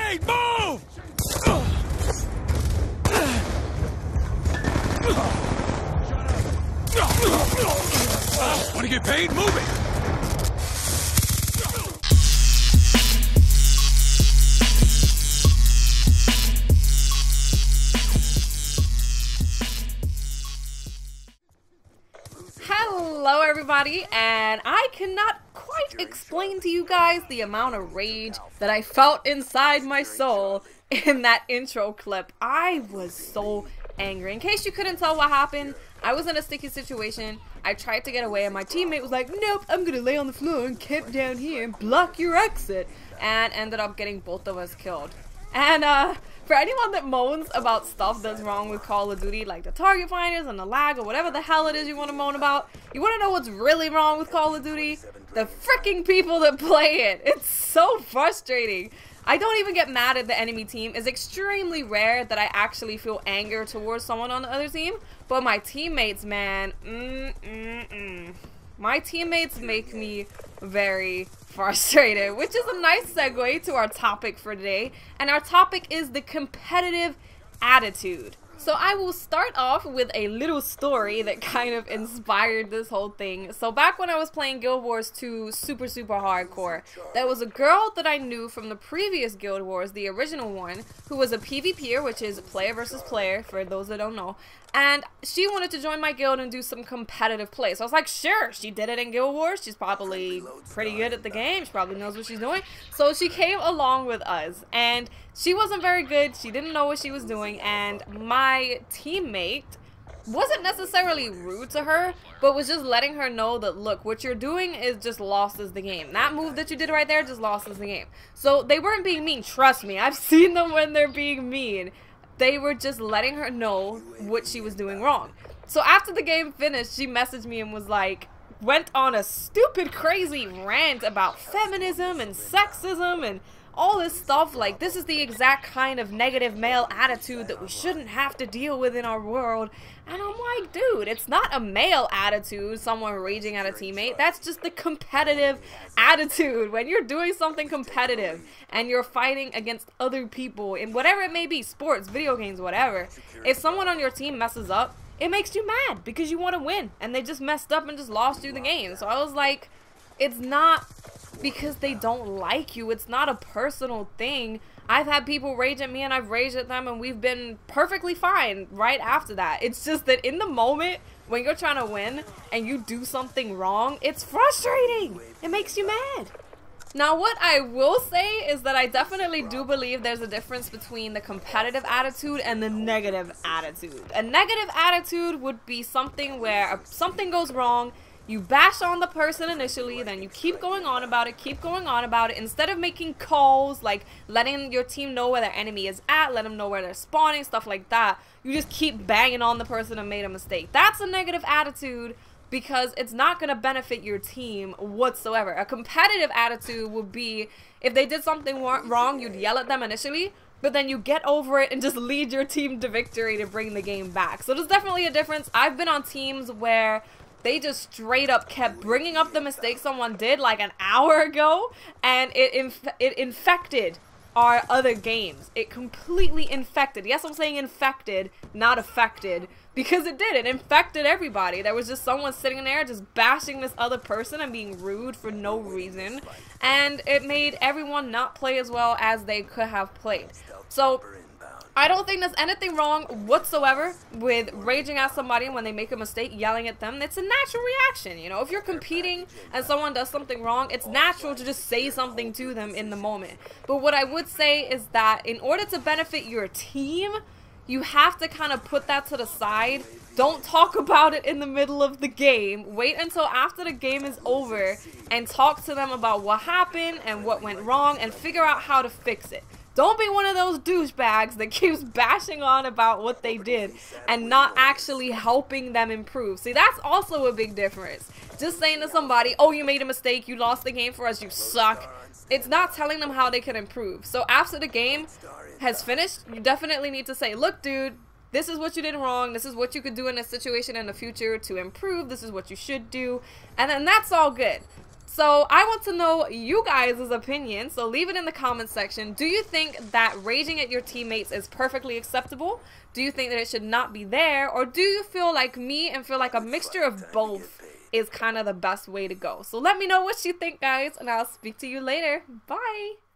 grenade! Move! Want to get paid? Move it! Hello everybody, and I cannot quite explain to you guys the amount of rage that I felt inside my soul in that intro clip. I was so angry. In case you couldn't tell what happened, I was in a sticky situation. I tried to get away and my teammate was like, nope, I'm gonna lay on the floor and camp down here and block your exit, and ended up getting both of us killed. And for anyone that moans about stuff that's wrong with Call of Duty, like the target finders and the lag or whatever the hell it is you want to moan about, you want to know what's really wrong with Call of Duty? The freaking people that play it. It's so frustrating. I don't even get mad at the enemy team. It's extremely rare that I actually feel anger towards someone on the other team, but my teammates, man, my teammates make me very frustrated, which is a nice segue to our topic for today, and our topic is the competitive attitude. So I will start off with a little story that kind of inspired this whole thing. So back when I was playing Guild Wars 2 super hardcore, there was a girl that I knew from the previous Guild Wars, the original one, who was a PvPer, which is player versus player for those that don't know. And she wanted to join my guild and do some competitive play. So I was like, sure, she did it in Guild Wars. She's probably pretty good at the game. She probably knows what she's doing. So she came along with us. And she wasn't very good. She didn't know what she was doing. And my teammate wasn't necessarily rude to her, but was just letting her know that, look, what you're doing is just lost as the game. That move that you did right there just lost as the game. So they weren't being mean. Trust me. I've seen them when they're being mean. They were just letting her know what she was doing wrong. So after the game finished, she messaged me and was like, went on a stupid crazy rant about feminism and sexism and all this stuff. Like, this is the exact kind of negative male attitude that we shouldn't have to deal with in our world. And I'm like, dude, it's not a male attitude, someone raging at a teammate. That's just the competitive attitude. When you're doing something competitive and you're fighting against other people in whatever it may be, sports, video games, whatever, if someone on your team messes up, it makes you mad because you want to win and they just messed up and just lost you the game. So I was like, it's not because they don't like you. It's not a personal thing. I've had people rage at me and I've raged at them and we've been perfectly fine right after that. It's just that in the moment when you're trying to win and you do something wrong, it's frustrating. It makes you mad. Now, what I will say is that I definitely do believe there's a difference between the competitive attitude and the negative attitude. A negative attitude would be something where something goes wrong, you bash on the person initially, then you keep going on about it, instead of making calls, like letting your team know where their enemy is at, let them know where they're spawning, stuff like that. You just keep banging on the person who made a mistake. That's a negative attitude because it's not going to benefit your team whatsoever. A competitive attitude would be if they did something wrong, you'd yell at them initially, but then you get over it and just lead your team to victory to bring the game back. So there's definitely a difference. I've been on teams where they just straight up kept bringing up the mistake someone did like an hour ago, and it infected our other games. It completely infected. Yes, I'm saying infected, not affected, because it did. It infected everybody. There was just someone sitting there just bashing this other person and being rude for no reason, and it made everyone not play as well as they could have played. So I don't think there's anything wrong whatsoever with raging at somebody when they make a mistake, yelling at them. It's a natural reaction, you know. If you're competing and someone does something wrong, it's natural to just say something to them in the moment. But what I would say is that in order to benefit your team, you have to kind of put that to the side. Don't talk about it in the middle of the game. Wait until after the game is over and talk to them about what happened and what went wrong and figure out how to fix it. Don't be one of those douchebags that keeps bashing on about what they did and not actually helping them improve. See, that's also a big difference. Just saying to somebody, oh, you made a mistake, you lost the game for us, you suck. It's not telling them how they can improve. So after the game has finished, you definitely need to say, look, dude, this is what you did wrong, this is what you could do in this situation in the future to improve, this is what you should do, and then that's all good. So I want to know you guys' opinion, so leave it in the comment section. Do you think that raging at your teammates is perfectly acceptable? Do you think that it should not be there? Or do you feel like me and feel like a mixture of both is kind of the best way to go? So let me know what you think, guys, and I'll speak to you later. Bye!